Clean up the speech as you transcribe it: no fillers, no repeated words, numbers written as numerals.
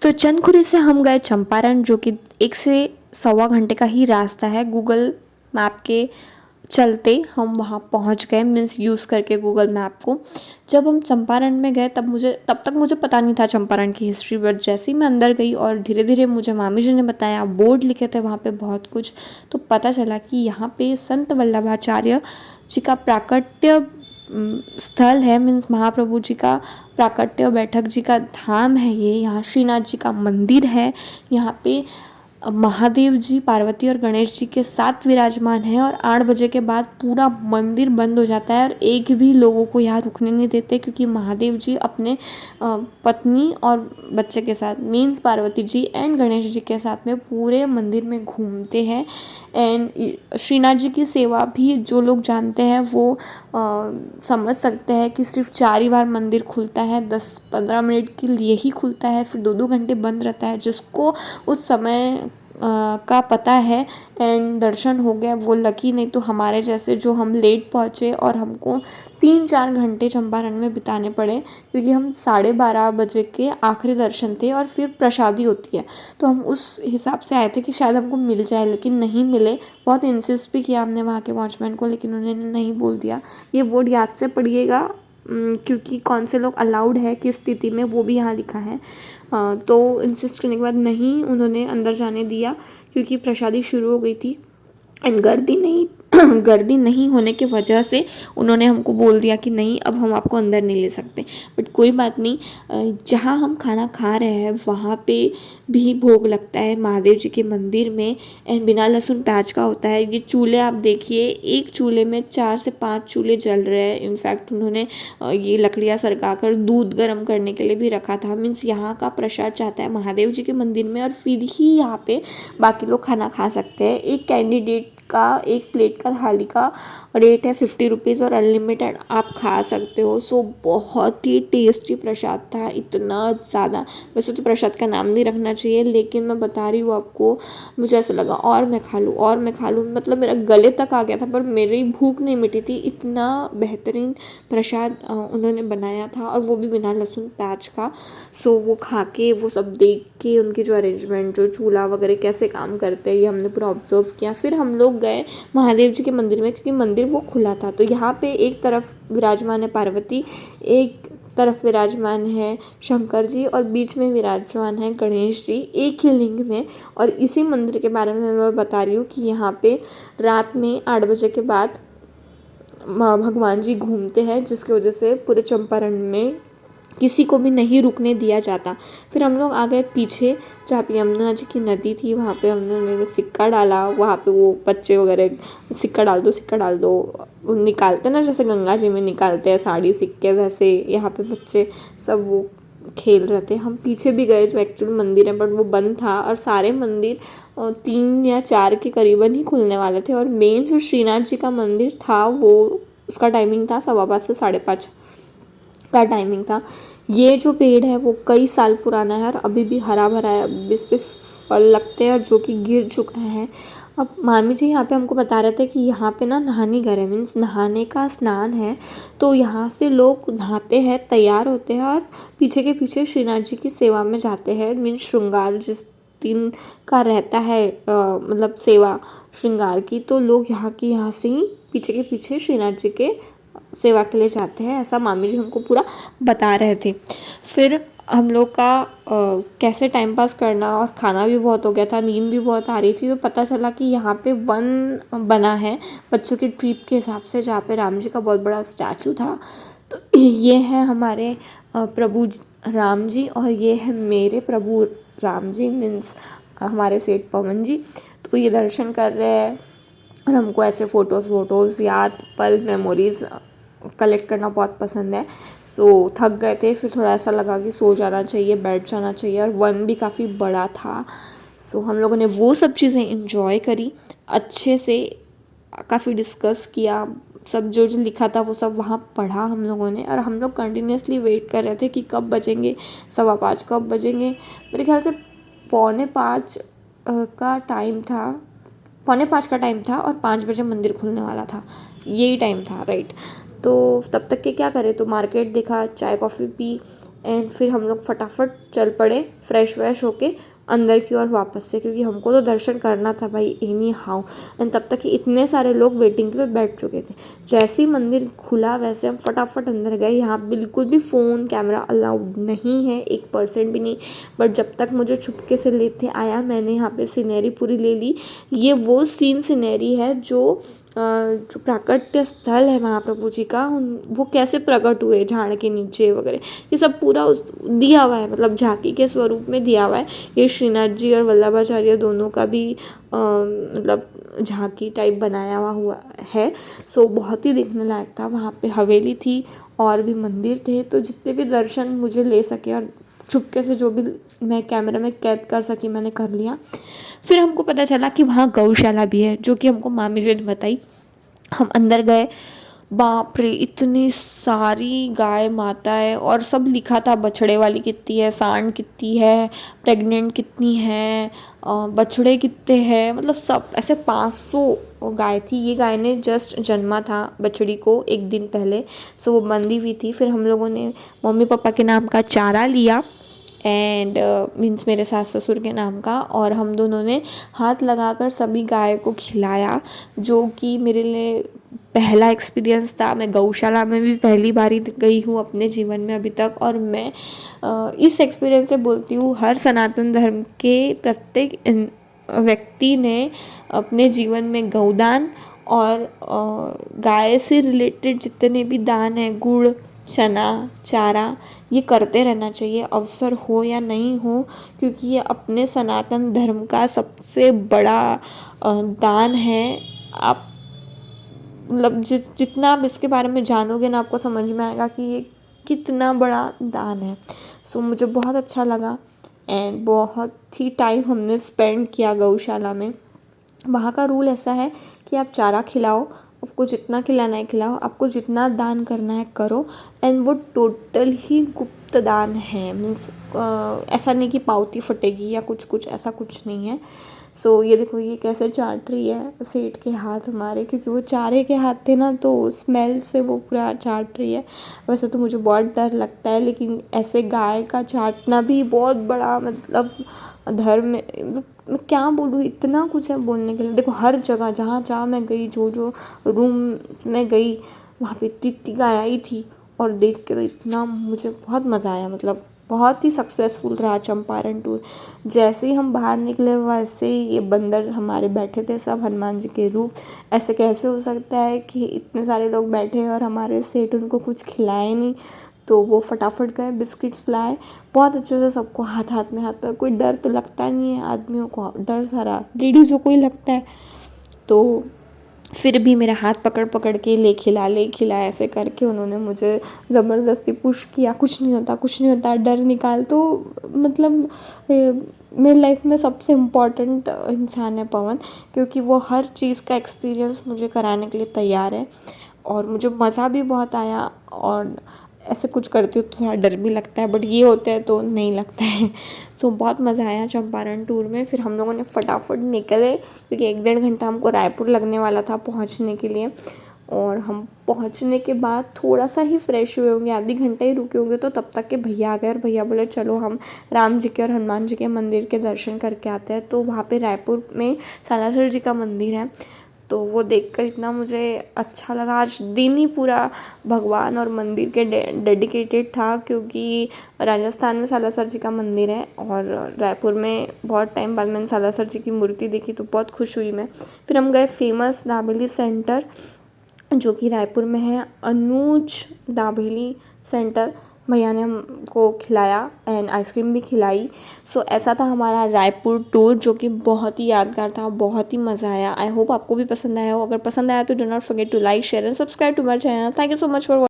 तो चंदखुरी से हम गए चंपारण, जो कि 1 से सवा घंटे का ही रास्ता है। गूगल मैप के चलते हम वहाँ पहुँच गए, मीन्स यूज़ करके गूगल मैप को। जब हम चंपारण में गए तब तक मुझे पता नहीं था चंपारण की हिस्ट्री, बट जैसे ही मैं अंदर गई और धीरे धीरे मुझे मामी जी ने बताया, बोर्ड लिखे थे वहाँ पे बहुत कुछ, तो पता चला कि यहाँ पे संत वल्लभाचार्य जी का प्राकट्य स्थल है, मीन्स महाप्रभु जी का प्राकट्य बैठक जी का धाम है ये। यहाँ श्रीनाथ जी का मंदिर है। यहाँ पे महादेव जी, पार्वती और गणेश जी के साथ विराजमान है। और 8 बजे के बाद पूरा मंदिर बंद हो जाता है और एक भी लोगों को यहाँ रुकने नहीं देते, क्योंकि महादेव जी अपने पत्नी और बच्चे के साथ, मीन्स पार्वती जी एंड गणेश जी के साथ में पूरे मंदिर में घूमते हैं। एंड श्रीनाथ जी की सेवा भी जो लोग जानते हैं वो समझ सकते हैं कि सिर्फ 4 ही बार मंदिर खुलता है, 10-15 मिनट के लिए ही खुलता है, फिर 2-2 घंटे बंद रहता है। जिसको उस समय का पता है एंड दर्शन हो गया वो लकी, नहीं तो हमारे जैसे जो हम लेट पहुँचे और हमको 3-4 घंटे चंपारण में बिताने पड़े, क्योंकि हम 12:30 बजे के आखिरी दर्शन थे और फिर प्रसादी होती है। तो हम उस हिसाब से आए थे कि शायद हमको मिल जाए, लेकिन नहीं मिले। बहुत इंसिस्ट भी किया हमने वहाँ के वॉचमैन को, लेकिन उन्होंने नहीं बोल दिया। ये बोर्ड याद से पढ़िएगा, क्योंकि कौन से लोग अलाउड है किस स्थिति में वो भी यहाँ लिखा है। तो इंसिस्ट करने के बाद नहीं उन्होंने अंदर जाने दिया, क्योंकि प्रसादी शुरू हो गई थी एंड गर्दी नहीं होने की वजह से उन्होंने हमको बोल दिया कि नहीं, अब हम आपको अंदर नहीं ले सकते। बट कोई बात नहीं, जहाँ हम खाना खा रहे हैं वहाँ पे भी भोग लगता है महादेव जी के मंदिर में, एंड बिना लहसुन प्याज का होता है। ये चूल्हे आप देखिए, एक चूल्हे में 4 से 5 चूल्हे जल रहे हैं। इनफैक्ट उन्होंने ये लकड़ियाँ सरका कर दूध गर्म करने के लिए भी रखा था। मीन्स यहाँ का प्रसाद चाहता है महादेव जी के मंदिर में, और फिर ही यहाँ पे बाकी लोग खाना खा सकते हैं। एक कैंडिडेट का, एक प्लेट का थाली का रेट है 50 रुपीज़ और अनलिमिटेड आप खा सकते हो। सो बहुत ही टेस्टी प्रसाद था, इतना ज़्यादा। वैसे तो प्रसाद का नाम नहीं रखना चाहिए, लेकिन मैं बता रही हूँ आपको, मुझे ऐसा लगा और मैं खा लूँ, मतलब मेरा गले तक आ गया था, पर मेरी भूख नहीं मिटी थी। इतना बेहतरीन प्रसाद उन्होंने बनाया था, और वो भी बिना लहसुन प्याज का। सो वो खा के, वो सब देख के, उनकी जो अरेंजमेंट, जो चूल्हा वगैरह कैसे काम करते हैं, ये हमने पूरा ऑब्जर्व किया। फिर हम लोग गए महादेव जी के मंदिर में, क्योंकि मंदिर वो खुला था। तो यहाँ पे एक तरफ विराजमान है पार्वती, एक तरफ विराजमान है शंकर जी, और बीच में विराजमान है गणेश जी, एक ही लिंग में। और इसी मंदिर के बारे में मैं बता रही हूँ कि यहाँ पे रात में 8 बजे के बाद भगवान जी घूमते हैं, जिसकी वजह से पूरे चंपारण में किसी को भी नहीं रुकने दिया जाता। फिर हम लोग आ गए पीछे, जहाँ पे यमुना जी की नदी थी, वहाँ पे हमने सिक्का डाला। वहाँ पे वो बच्चे वगैरह सिक्का डाल दो वो निकालते ना, जैसे गंगा जी में निकालते हैं साड़ी सिक्के, वैसे यहाँ पे बच्चे सब वो खेल रहे थे। हम पीछे भी गए जो एक्चुअल मंदिर है, बट वो बंद था, और सारे मंदिर 3 या 4 के करीबन ही खुलने वाले थे। और मेन जो श्रीनाथ जी का मंदिर था, वो उसका टाइमिंग था 5:15 से 5:30 का टाइमिंग था। ये जो पेड़ है वो कई साल पुराना है और अभी भी हरा भरा है। अब इस पे फल लगते हैं, और जो कि गिर चुका है। अब मामी जी यहाँ पे हमको बता रहे थे कि यहाँ पे ना नहानी घर है, मीन्स नहाने का स्नान है। तो यहाँ से लोग नहाते हैं, तैयार होते हैं, और पीछे के पीछे श्रीनाथ जी की सेवा में जाते हैं। मीन्स श्रृंगार जिस दिन का रहता है, मतलब सेवा श्रृंगार की, तो लोग यहाँ से ही पीछे के पीछे श्रीनाथ जी के सेवा के लिए जाते हैं। ऐसा मामी जी हमको पूरा बता रहे थे। फिर हम लोग का कैसे टाइम पास करना, और खाना भी बहुत हो गया था, नींद भी बहुत आ रही थी, तो पता चला कि यहाँ पे वन बना है बच्चों की ट्रिप के हिसाब से, जहाँ पे राम जी का बहुत बड़ा स्टैचू था। तो ये है हमारे प्रभु राम जी, और ये है मेरे प्रभु राम जी, मीन्स हमारे सेठ पवन जी। तो ये दर्शन कर रहे हैं, और हमको ऐसे फ़ोटोज़ याद, पल, मेमोरीज़ कलेक्ट करना बहुत पसंद है। सो थक गए थे, फिर थोड़ा ऐसा लगा कि सो जाना चाहिए, बैठ जाना चाहिए, और वन भी काफ़ी बड़ा था। सो हम लोगों ने वो सब चीज़ें इंजॉय करी अच्छे से, काफ़ी डिस्कस किया, सब जो जो लिखा था वो सब वहाँ पढ़ा हम लोगों ने। और हम लोग कंटिन्यूसली वेट कर रहे थे कि कब बजेंगे 5:15, कब बजेंगे। मेरे ख्याल से 4:45 का टाइम था, 4:45 का टाइम था, और 5 बजे मंदिर खुलने वाला था, यही टाइम था, राइट। तो तब तक के क्या करें, तो मार्केट देखा, चाय कॉफ़ी पी, एंड फिर हम लोग फटाफट चल पड़े फ्रेश व्रेश होके अंदर की ओर वापस से, क्योंकि हमको तो दर्शन करना था भाई एनी हाउ। एंड तब तक इतने सारे लोग वेटिंग पे बैठ चुके थे। जैसे ही मंदिर खुला वैसे हम फटाफट अंदर गए। यहाँ बिल्कुल भी फ़ोन कैमरा अलाउड नहीं है, 1% भी नहीं। बट जब तक मुझे छुपके से लेते आया मैंने यहाँ पे सीनरी पूरी ले ली। ये वो सीनरी है जो प्राकट्य स्थल है महाप्रभु जी का, वो कैसे प्रकट हुए झाड़ के नीचे वगैरह, ये सब पूरा दिया हुआ है, मतलब झांकी के स्वरूप में दिया हुआ है। ये श्रीनाथ जी और वल्लभाचार्य दोनों का भी मतलब झांकी टाइप बनाया हुआ है। सो बहुत ही देखने लायक था। वहाँ पे हवेली थी और भी मंदिर थे, तो जितने भी दर्शन मुझे ले सके और चुपके से जो भी मैं कैमरा में कैद कर सकी मैंने कर लिया। फिर हमको पता चला कि वहाँ गौशाला भी है, जो कि हमको मामी जी ने बताई। हम अंदर गए, बाप रे इतनी सारी गाय माता है, और सब लिखा था बछड़े वाली कितनी है, सांड कितनी है, प्रेग्नेंट कितनी है, बछड़े कितने हैं, मतलब सब ऐसे 500 गाय थी। ये गाय ने जस्ट जन्मा था बछड़ी को एक दिन पहले, सो वो बंधी हुई थी। फिर हम लोगों ने मम्मी पापा के नाम का चारा लिया एंड मीन्स मेरे सास ससुर के नाम का, और हम दोनों ने हाथ लगाकर सभी गाय को खिलाया, जो कि मेरे लिए पहला एक्सपीरियंस था। मैं गौशाला में भी पहली बार ही गई हूँ अपने जीवन में अभी तक, और मैं इस एक्सपीरियंस से बोलती हूँ हर सनातन धर्म के प्रत्येक व्यक्ति ने अपने जीवन में गौदान और गाय से रिलेटेड जितने भी दान हैं, गुड़, चना, चारा, ये करते रहना चाहिए, अवसर हो या नहीं हो, क्योंकि ये अपने सनातन धर्म का सबसे बड़ा दान है। आप मतलब जितना आप इसके बारे में जानोगे ना, आपको समझ में आएगा कि ये कितना बड़ा दान है। सो मुझे बहुत अच्छा लगा एंड बहुत ही टाइम हमने स्पेंड किया गौशाला में। वहाँ का रूल ऐसा है कि आप चारा खिलाओ, आपको जितना खिलाना है खिलाओ, आपको जितना दान करना है करो, एंड वो टोटल ही गुप्त दान है। मीन्स ऐसा नहीं कि पावती फटेगी या कुछ ऐसा कुछ नहीं है। सो ये देखो ये कैसे चाट रही है सेठ के हाथ हमारे, क्योंकि वो चारे के हाथ थे ना, तो स्मेल से वो पूरा चाट रही है। वैसे तो मुझे बहुत डर लगता है, लेकिन ऐसे गाय का चाटना भी बहुत बड़ा मतलब धर्म मैं क्या बोलूँ, इतना कुछ है बोलने के लिए। देखो हर जगह जहाँ जहाँ मैं गई, जो रूम में गई, वहाँ पे इतनी गाय आई थी, और देख के तो इतना मुझे बहुत मज़ा आया। मतलब बहुत ही सक्सेसफुल रहा चंपारण टूर। जैसे ही हम बाहर निकले वैसे ही ये बंदर हमारे बैठे थे, सब हनुमान जी के रूप। ऐसे कैसे हो सकता है कि इतने सारे लोग बैठे हैं और हमारे सेठ उनको कुछ खिलाए नहीं। तो वो फटाफट गए बिस्किट्स लाए, बहुत अच्छे से सबको हाथ में कोई डर तो लगता नहीं है, आदमियों को डर सारा लेडीज़ों को ही लगता है। तो फिर भी मेरा हाथ पकड़ पकड़ के ले खिला ऐसे करके उन्होंने मुझे ज़बरदस्ती पुश किया, कुछ नहीं होता, डर निकाल। तो मतलब मेरी लाइफ में सबसे इम्पॉर्टेंट इंसान है पवन, क्योंकि वो हर चीज़ का एक्सपीरियंस मुझे कराने के लिए तैयार है, और मुझे मज़ा भी बहुत आया। और ऐसे कुछ करती हूँ तो थोड़ा डर भी लगता है, बट ये होता है तो नहीं लगता है। सो बहुत मज़ा आया चंपारण टूर में। फिर हम लोगों ने फटाफट निकले, क्योंकि 1-1.5 घंटा हमको रायपुर लगने वाला था पहुँचने के लिए। और हम पहुँचने के बाद थोड़ा सा ही फ्रेश हुए होंगे, आधी घंटा ही रुके होंगे, तो तब तक के भैया आ गए, और भैया बोले चलो हम राम जी के और हनुमान जी के मंदिर के दर्शन करके आते हैं। तो वहाँ पे रायपुर में सालासर जी का मंदिर है, तो वो देखकर इतना मुझे अच्छा लगा। आज दिन ही पूरा भगवान और मंदिर के डेडिकेटेड था, क्योंकि राजस्थान में सालासर जी का मंदिर है, और रायपुर में बहुत टाइम बाद मैंने सालासर जी की मूर्ति देखी, तो बहुत खुश हुई मैं। फिर हम गए फेमस दाबेली सेंटर, जो कि रायपुर में है, अनुज दाबेली सेंटर। भैया ने हमको खिलाया एंड आइसक्रीम भी खिलाई। सो ऐसा था हमारा रायपुर टूर, जो कि बहुत ही यादगार था, बहुत ही मज़ा आया। आई होप आपको भी पसंद आया हो। अगर पसंद आया तो do not forget to like, share and subscribe to my channel. Thank you so much for